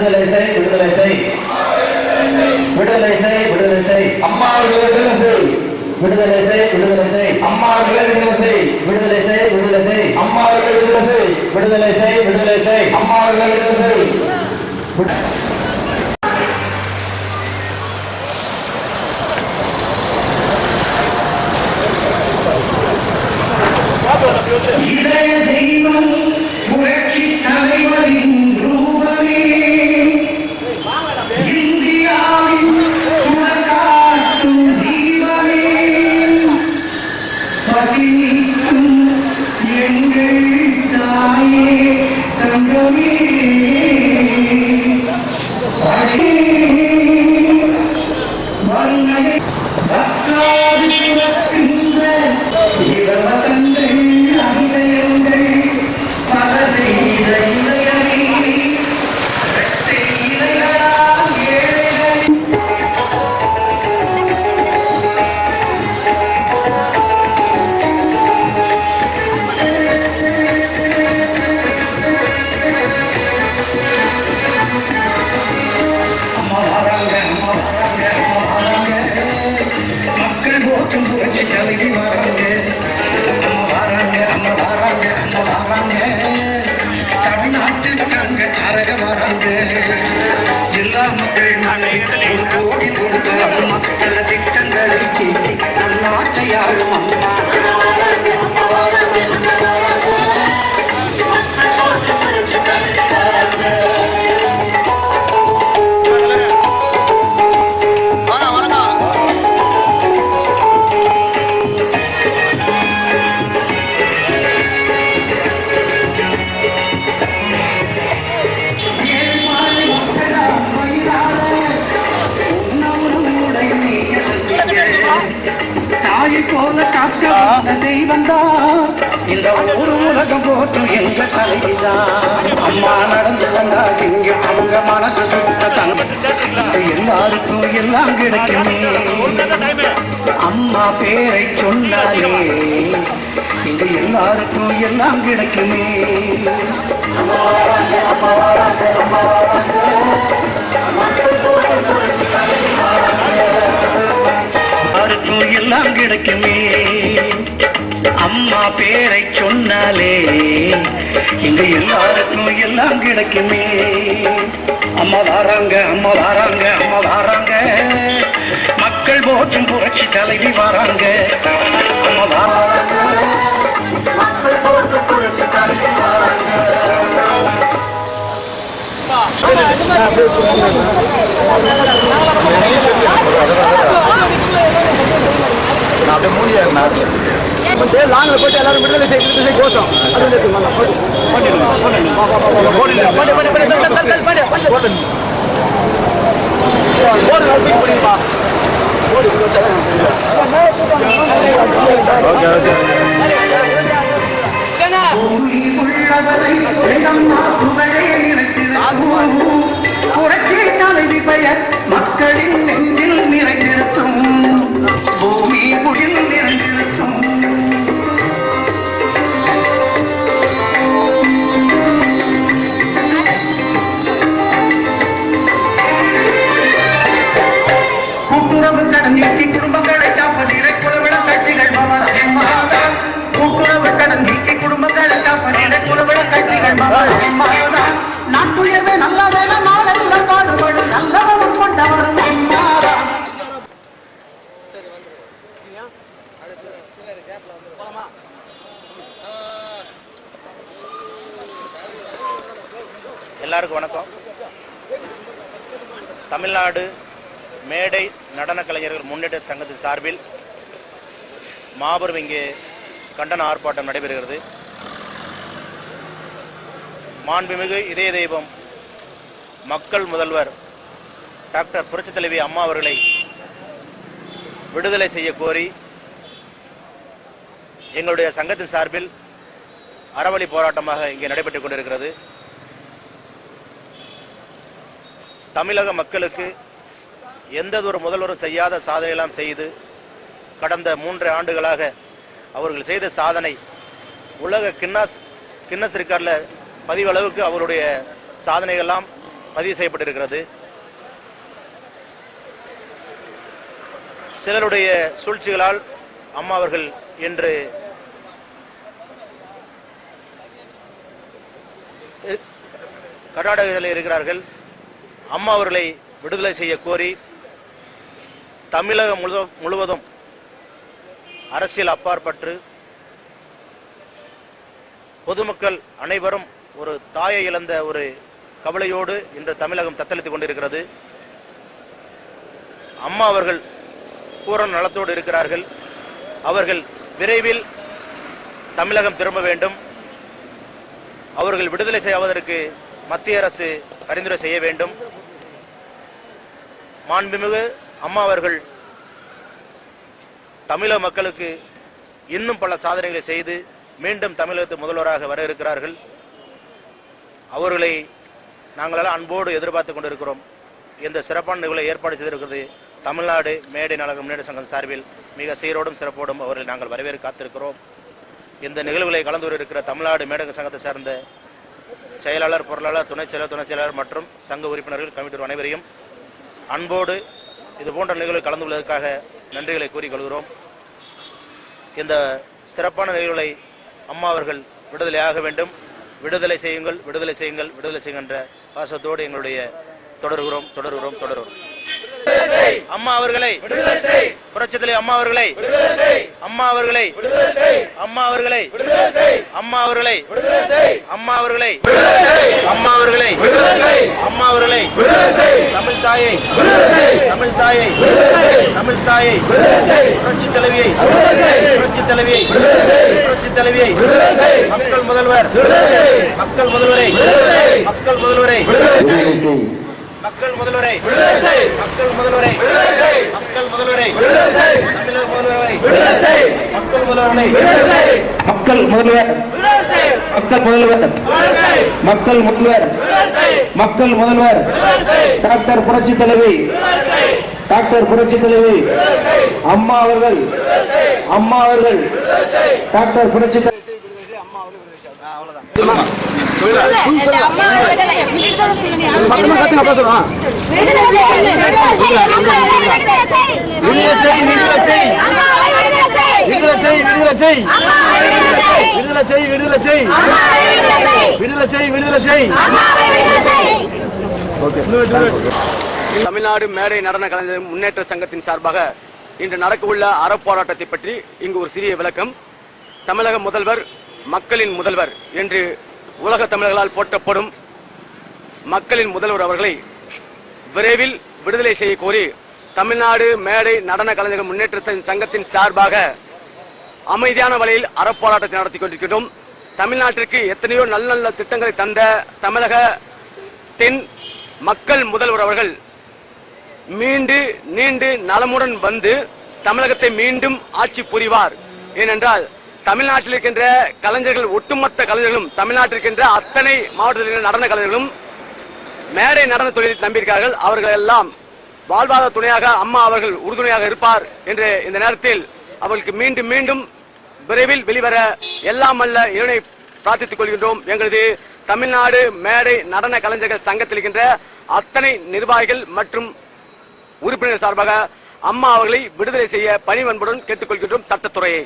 விடுதலை செய் விடுதலை செய் விடுதலை செய் விடுதலை செய் அம்மா விடுதலை செய் விடுதலை செய் விடுதலை செய் அம்மா விடுதலை செய் விடுதலை செய் விடுதலை செய் அம்மா விடுதலை செய் விடுதலை செய் விடுதலை செய் அம்மா விடுதலை செய் இதய தெய்வம் புரட்சி தலைவரின் ரூபமே இந்தியாவின் சுடர்காட்டும் தீபமே பசிக்கும் எங்கள் தாயே தங்கமே வன்மையை தக்காது சுரக்கின்ற இளவசங்கள் அகிலங்கள் பல செய்த இளையமே வெற்றி இளையரால் ஏழைகள் அம்மா வராங்க அம்மா வராங்க அம்மா வராங்க மக்கள் போற்றும் புரட்சி தலைவி வராங்க அம்மா வராங்க அம்மா வராங்க அம்மா வராங்க தமிழ்நாட்டில் கங்க தாரக வராங்க எல்லா மக்கள் ஒரு கோடி கொடுத்து மக்கள் திட்டங்களை கேட்டி நம் நாட்டை ஆளும் அம்மா தாயை போல காக்க தெய்வந்தான் இந்த ஒரு உலகம் போற்றும் எங்க தலைவிதான் அம்மா நடந்து வந்தா சிங்கம் அவங்க மனசு சுத்த தங்க எல்லாருக்கும் எல்லாம் கிடைக்குமே அம்மா பேரை சொன்னாலே இங்க எல்லாருக்கும் எல்லாம் கிடைக்குமே யாருக்கும் எல்லாம் கிடைக்குமே அம்மா பேரை சொன்னாலே இங்க எல்லாருக்கும் எல்லாம் கிடைக்குமே அம்மா வராங்க அம்மா வராங்க அம்மா வராங்க மக்கள் போற்றும் புரட்சி தலைவி வராங்க அம்மா வராங்க மக்கள் போற்றும் புரட்சி தலைவி வராங்க அப்படியே மூடியா லாங்கில் போயிட்டு எல்லாரும் விடுதலை செய்ய கோஷம் புரட்சி தலைவி பெயர் மக்களின் நெஞ்சில் நிறைந்திருக்கும் பூமி புயல் நிறைந்திருக்கும் கூட்டுறவு கடன் நீக்கி குடும்பங்களை காப்பதிரை குலவிட கட்சிகள் கூட்டுறவு கடன் நீக்கி குடும்பங்களை காப்பதிரை குலவிட கட்சிகள் நாட்டுயர்வே நல்ல வேலை நாடெல்லாம் பாடுபடும் நல்லவரும் கொண்டவரும் எல்லாருக்கும் வணக்கம். தமிழ்நாடு மேடை நடன கலைஞர்கள் முன்னேற்ற சங்கத்தின் சார்பில் மாபெரும் இங்கே கண்டன ஆர்ப்பாட்டம் நடைபெறுகிறது. மாண்புமிகு இதய தெய்வம் மக்கள் முதல்வர் டாக்டர் புரட்சி தலைவி அம்மா அவர்களை விடுதலை செய்ய கோரி எங்களுடைய சங்கத்தின் சார்பில் அறவழி போராட்டமாக இங்கே நடைபெற்றுக் கொண்டிருக்கிறது. தமிழக மக்களுக்கு எந்ததொரு முதல்வரும் செய்யாத சாதனையெல்லாம் செய்து கடந்த 3 ஆண்டுகளாக அவர்கள் செய்த சாதனை உலக கின்னஸ் ரெக்கார்டில் பதிவளவுக்கு அவருடைய சாதனைகள்லாம் பதிவு செய்யப்பட்டிருக்கிறது. சிலருடைய சூழ்ச்சிகளால் அம்மா அவர்கள் இன்று கர்நாடகத்தில் இருக்கிறார்கள். அம்மா அவர்களை விடுதலை செய்ய கோரி தமிழகம் முழுவதும் அரசியல் அப்பாற்பட்டு பொதுமக்கள் அனைவரும் ஒரு தாயை இழந்த ஒரு கவலையோடு இன்று தமிழகம் தத்தளித்துக் கொண்டிருக்கிறது. அம்மா அவர்கள் பூரண நலத்தோடு இருக்கிறார்கள். அவர்கள் விரைவில் தமிழகம் திரும்ப வேண்டும். அவர்கள் விடுதலை செய்வதற்கு மத்திய அரசு பரிந்துரை செய்ய வேண்டும். மாண்புமிகு அம்மா அவர்கள் தமிழக மக்களுக்கு இன்னும் பல சாதனைகளை செய்து மீண்டும் தமிழகத்து முதல்வராக வர இருக்கிறார்கள். அவர்களை நாங்களெல்லாம் அன்போடு எதிர்பார்த்து கொண்டிருக்கிறோம். இந்த சிறப்பான நிகழ்வை ஏற்பாடு செய்திருக்கிறது தமிழ்நாடு மேடை நாடக முன்னேற்ற சங்கம் சார்பில் மிக சீரோடும் சிறப்போடும் அவர்களை நாங்கள் வரவேற்க காத்திருக்கிறோம். இந்த நிகழ்வுகளை கலந்து இருக்கிற தமிழ்நாடு மேடக சங்கத்தை சார்ந்த செயலாளர், பொருளாளர், துணை செயலாளர் மற்றும் சங்க உறுப்பினர்கள், கமிட்டி அனைவரையும் அன்போடு இது போன்ற நிகழ்வுகளை கலந்து கொள்வதற்காக நன்றிகளை கூறிக்கொள்கிறோம். இந்த சிறப்பான நிகழ்வுகளை அம்மா அவர்கள் விடுதலையாக வேண்டும். விடுதலை செய்யுங்கள், விடுதலை செய்யுங்கள், விடுதலை செய்யுங்கள் என்ற பாசத்தோடு எங்களுடைய தொடர்கிறோம். அம்மா அவர்களை புரட்சித்தலைவி அம்மா அவர்களை அம்மா அவர்களை அம்மா அவர்களை அம்மா அவர்களை அம்மா அவர்களை அம்மா அவர்களை அம்மா அவர்களை தமிழ் தாயை தமிழ் தாயை தமிழ் தாயை புரட்சித் தலைவியை புரட்சித் தலைவியை புரட்சித் தலைவியை மக்கள் முதல்வர் மக்கள் முதல்வரை மக்கள் முதல்வரை மக்கள் முதல்வரை மக்கள் முதல்வரை மக்கள் முதல்வரை தமிழக முதல்வரை மக்கள் முதல்வரை மக்கள் முதல்வர் மக்கள் முதல்வர் மக்கள் முதல்வர் மக்கள் முதல்வர் டாக்டர் புரட்சி தலைவி டாக்டர் புரட்சி தலைவி அம்மா அவர்கள் அம்மா அவர்கள் டாக்டர் புரட்சி தமிழ்நாடு மேடை நடன கலைஞர் முன்னேற்ற சங்கத்தின் சார்பாக இன்று நடக்கவுள்ள அறப்போராட்டத்தை பற்றி இங்கு ஒரு சிறிய விளக்கம். தமிழக முதல்வர் மக்களின் முதல்வர் என்று உலக தமிழர்களால் போற்றப்படும் மக்களின் முதல்வர் அவர்களை விரைவில் விடுதலை செய்ய கோரி தமிழ்நாடு மேடை நடன கலைஞர் முன்னேற்ற சங்கத்தின் சார்பாக அமைதியான வழியில் அறப்போராட்டத்தை நடத்தி கொண்டிருக்கிறோம். தமிழ்நாட்டிற்கு எத்தனையோ நல்ல நல்ல திட்டங்களை தந்த தமிழகத்தின் மக்கள் முதல்வர் அவர்கள் நீண்டு நலமுடன் வந்து தமிழகத்தை மீண்டும் ஆட்சி புரிவார். ஏனென்றால் தமிழ்நாட்டில் இருக்கின்ற கலைஞர்கள், ஒட்டுமொத்த கலைஞர்களும், தமிழ்நாட்டில் இருக்கின்ற அத்தனை மாவட்டத்தில் நடன கலைஞர்களும் மேடை நடன தொழிலை நம்பியிருக்கிறார்கள். அவர்கள் எல்லாம் வாழ்வாதார துணையாக அம்மா அவர்கள் உறுதுணையாக இருப்பார் என்று இந்த நேரத்தில் அவர்களுக்கு மீண்டும் மீண்டும் விரைவில் வெளிவர எல்லாம் அல்ல இறைவனை பிரார்த்தித்துக் கொள்கின்றோம். எங்களது தமிழ்நாடு மேடை நடன கலைஞர்கள் சங்கத்தில் இருக்கின்ற அத்தனை நிர்வாகிகள் மற்றும் உறுப்பினர்கள் சார்பாக அம்மா அவர்களை விடுதலை செய்ய பணிவன்புடன் கேட்டுக்கொள்கின்றோம் சட்டத்துறையை.